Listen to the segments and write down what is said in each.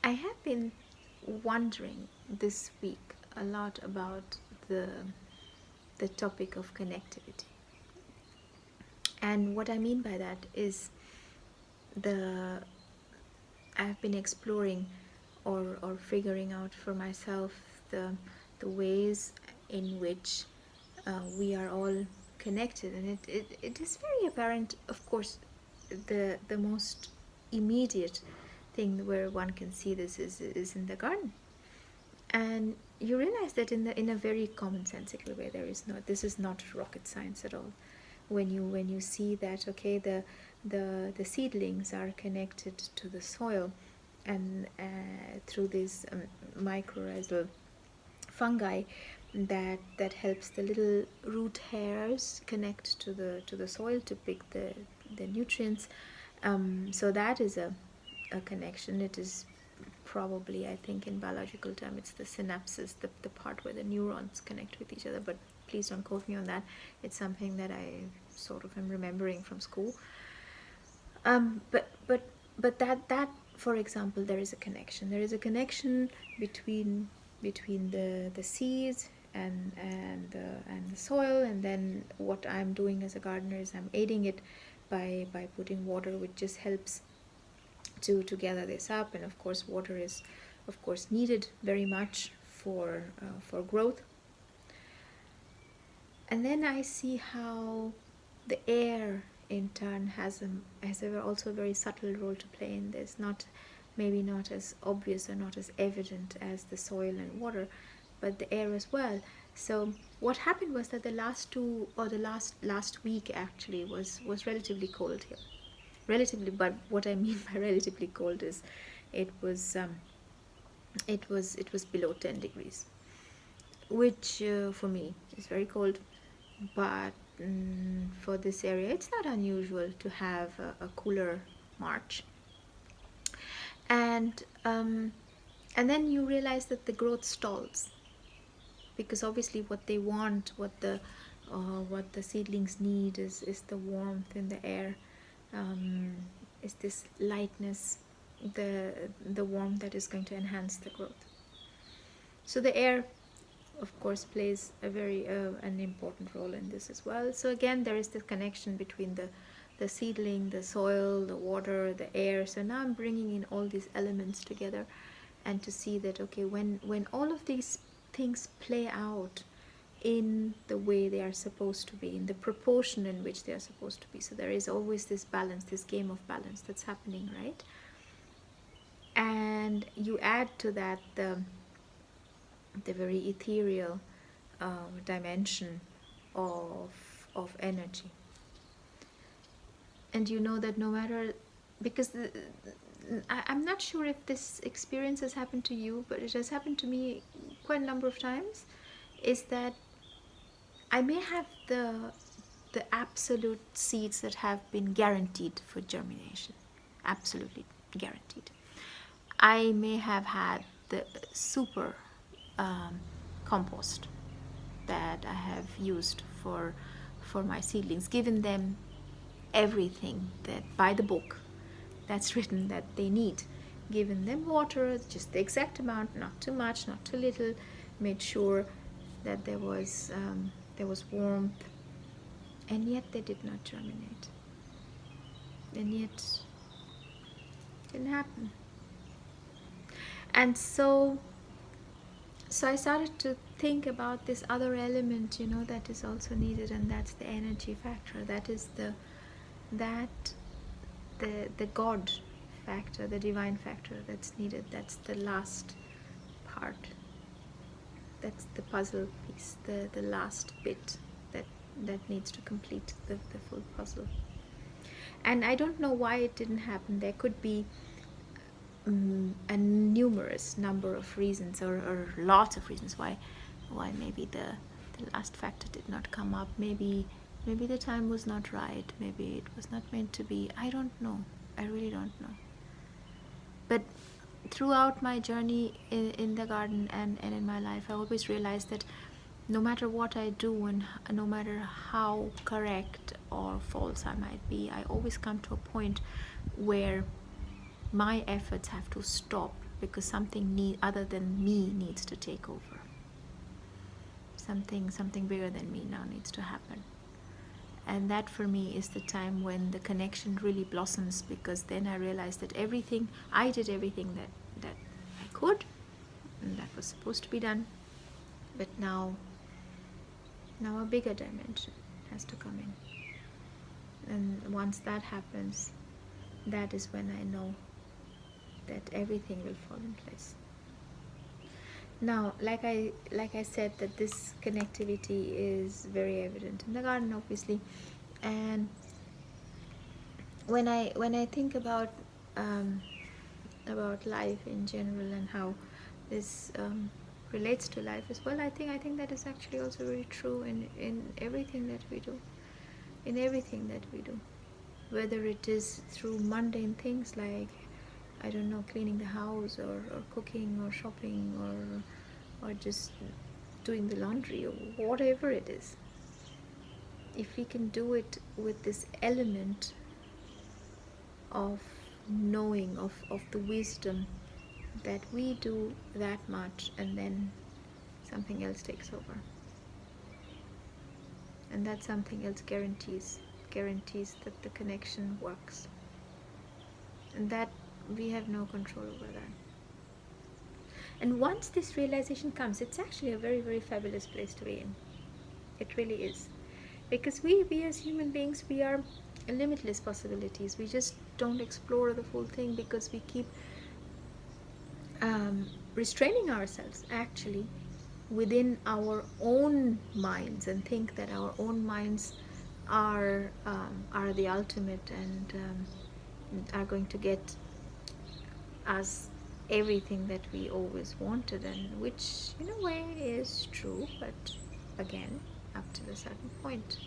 I have been wondering this week a lot about the topic of connectivity. And what I mean by that is the I've been exploring or figuring out for myself the ways in which we are all connected, and it is very apparent, of course. The most immediate thing where one can see this is in the garden, and you realize that in a very commonsensical way. This is not rocket science at all. When you see that, okay, the seedlings are connected to the soil, and through these mycorrhizal fungi that helps the little root hairs connect to the soil to pick the nutrients. So that is a connection. It is probably, I think, in biological term, it's the synapses, the part where the neurons connect with each other, but please don't quote me on that. It's something that I sort of am remembering from school. But that, for example, there is a connection. There is a connection between the seeds and the soil, and then what I'm doing as a gardener is I'm aiding it by putting water, which just helps to gather this up. And of course, water is of course needed very much for growth. And then I see how the air in turn has also a very subtle role to play in this. Maybe not as obvious or not as evident as the soil and water, but the air as well. So what happened was that the last week actually was relatively cold here. Relatively, but what I mean by relatively cold is it was below 10 degrees, which for me is very cold. But for this area, it's not unusual to have a cooler March. And then you realize that the growth stalls, because obviously what they want, what the seedlings need is the warmth in the air, is this lightness, the warmth that is going to enhance the growth. So the air, of course, plays a very an important role in this as well. So again, there is this connection between the seedling, the soil, the water, the air. So now I'm bringing in all these elements together, and to see that, okay, when all of these things play out in the way they are supposed to be, in the proportion in which they are supposed to be. So there is always this balance, this game of balance that's happening, right? And you add to that the very ethereal dimension of energy. And you know that no matter, because I'm not sure if this experience has happened to you, but it has happened to me quite a number of times, is that I may have the absolute seeds that have been guaranteed for germination, absolutely guaranteed. I may have had the super compost that I have used for my seedlings, given them everything that by the book that's written that they need, given them water, just the exact amount, not too much, not too little, made sure that there was warmth, and yet they did not germinate, and yet it didn't happen. And so I started to think about this other element, that is also needed, and that's the energy factor. That is the God factor, the divine factor that's needed. That's the last part. That's the puzzle piece, the last bit that needs to complete the full puzzle. And I don't know why it didn't happen. There could be a numerous number of reasons, or lots of reasons why maybe the last factor did not come up. Maybe the time was not right. Maybe it was not meant to be. I don't know. I really don't know. But throughout my journey in the garden and in my life, I always realized that no matter what I do, and no matter how correct or false I might be, I always come to a point where my efforts have to stop because something other than me needs to take over. Something bigger than me now needs to happen. And that for me is the time when the connection really blossoms, because then I realized that I did everything that I could and that was supposed to be done. But now a bigger dimension has to come in. And once that happens, that is when I know that everything will fall in place. Now, like I said, that this connectivity is very evident in the garden, obviously. And when I think about life in general and how this relates to life as well, I think that is actually also very true in everything that we do. In everything that we do, whether it is through mundane things like, I don't know, cleaning the house or cooking or shopping or just doing the laundry or whatever it is. If we can do it with this element of knowing, of the wisdom that we do that much and then something else takes over. And that something else guarantees that the connection works. And that we have no control over that. And once this realization comes, it's actually a very, very fabulous place to be in. It really is. Because we as human beings, we are limitless possibilities. We just don't explore the full thing because we keep restraining ourselves actually within our own minds and think that our own minds are the ultimate and are going to get us everything that we always wanted, and which in a way is true, but again, up to a certain point.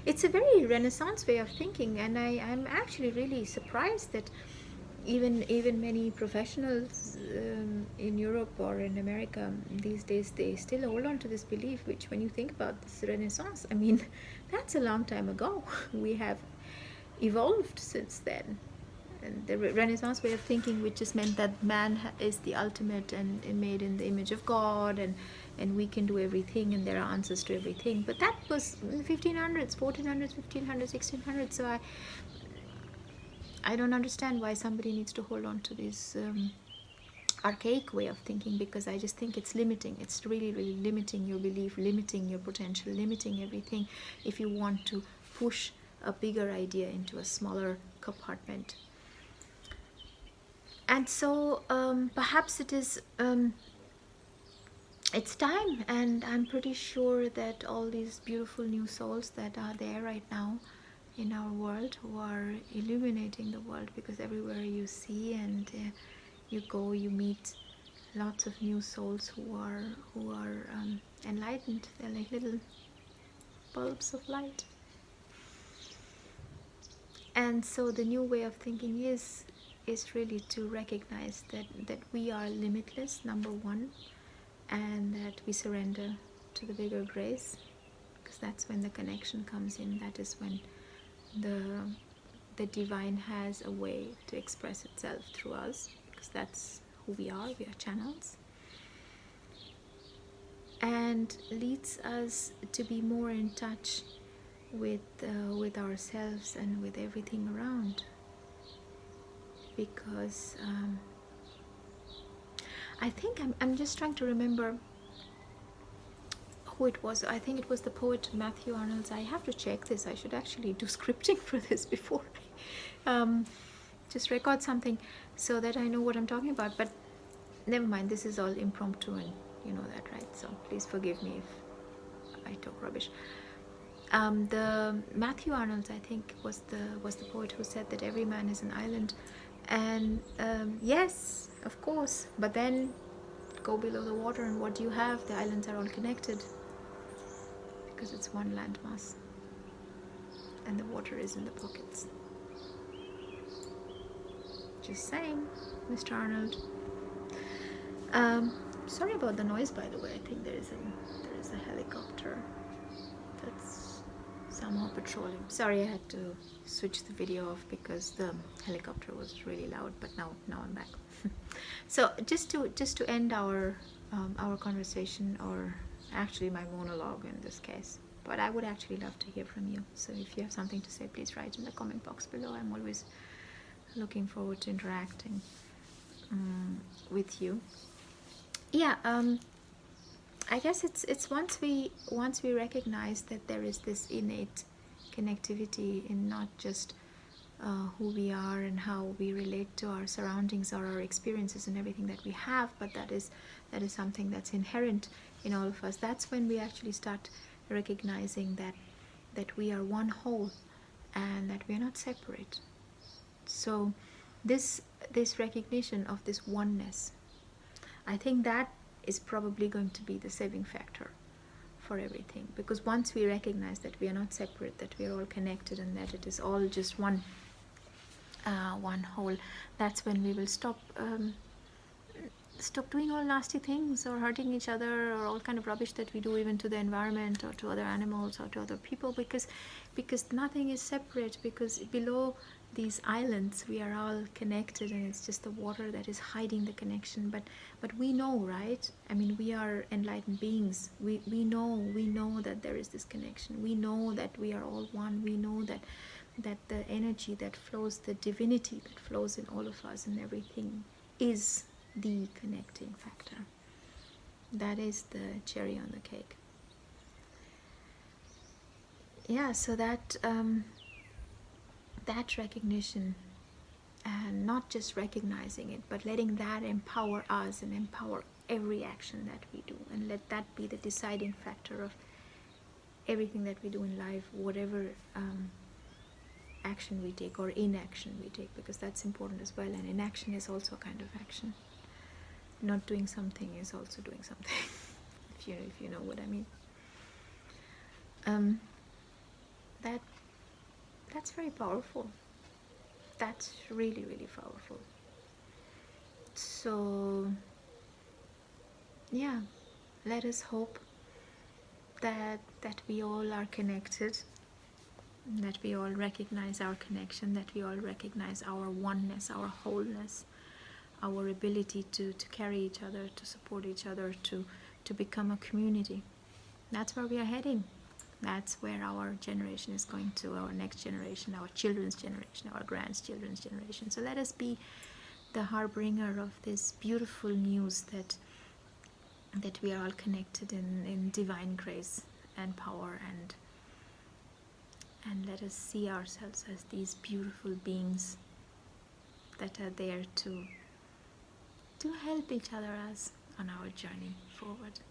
It's a very Renaissance way of thinking, and I'm actually really surprised that even many professionals in Europe or in America these days, they still hold on to this belief, which when you think about this Renaissance, I mean, that's a long time ago. We have evolved since then. And the Renaissance way of thinking, which just meant that man is the ultimate and made in the image of God, and we can do everything and there are answers to everything. But that was in the 1500s, 1400s, 1500s, 1600s. So I don't understand why somebody needs to hold on to this archaic way of thinking, because I just think it's limiting. It's really, really limiting your belief, limiting your potential, limiting everything if you want to push a bigger idea into a smaller compartment. And so perhaps it's time, and I'm pretty sure that all these beautiful new souls that are there right now in our world, who are illuminating the world, because everywhere you see and you go, you meet lots of new souls who are enlightened. They're like little bulbs of light. And so the new way of thinking is really to recognize that we are limitless, number one, and that we surrender to the bigger grace, because that's when the connection comes in. That is when the divine has a way to express itself through us, because that's who we are channels, and leads us to be more in touch with ourselves and with everything around. Because I think I'm just trying to remember who it was. I think it was the poet Matthew Arnold. I have to check this. I should actually do scripting for this before just record something so that I know what I'm talking about. But never mind, this is all impromptu, and you know that, right? So please forgive me if I talk rubbish. The Matthew Arnold, I think, was the poet who said that every man is an island. And yes, of course, but then go below the water and what do you have? The islands are all connected because it's one landmass, and the water is in the pockets. Just saying, Mr. Arnold. Sorry about the noise, by the way. I think there is a helicopter that's somehow patrolling. Sorry, I had to switch the video off because the helicopter was really loud, but now I'm back. So just to end our conversation, or actually my monologue in this case, but I would actually love to hear from you. So if you have something to say, please write in the comment box below. I'm always looking forward to interacting with you. Yeah, I guess it's once we recognize that there is this innate connectivity in not just who we are and how we relate to our surroundings or our experiences and everything that we have, but that is something that's inherent in all of us. That's when we actually start recognizing that we are one whole and that we are not separate. So this recognition of this oneness, I think that is probably going to be the saving factor for everything, because once we recognize that we are not separate, that we are all connected, and that it is all just one whole, that's when we will stop doing all nasty things or hurting each other or all kind of rubbish that we do even to the environment or to other animals or to other people, because nothing is separate, because below these islands we are all connected, and it's just the water that is hiding the connection. But we know, right? I mean, we are enlightened beings. We know that there is this connection. We know that we are all one. We know that the energy that flows, the divinity that flows in all of us and everything, is the connecting factor. That is the cherry on the cake. Yeah, so that recognition, and not just recognizing it, but letting that empower us and empower every action that we do, and let that be the deciding factor of everything that we do in life, whatever action we take or inaction we take, because that's important as well. And inaction is also a kind of action. Not doing something is also doing something. if you know what I mean. That's very powerful. That's really, really powerful. So yeah, let us hope that we all are connected, that we all recognize our connection, that we all recognize our oneness, our wholeness, our ability to carry each other, to support each other, to become a community. That's where we are heading. That's where our generation is going to, our next generation, our children's generation, our grandchildren's generation. So let us be the harbinger of this beautiful news that we are all connected in divine grace and power, and let us see ourselves as these beautiful beings that are there to help each other as on our journey forward.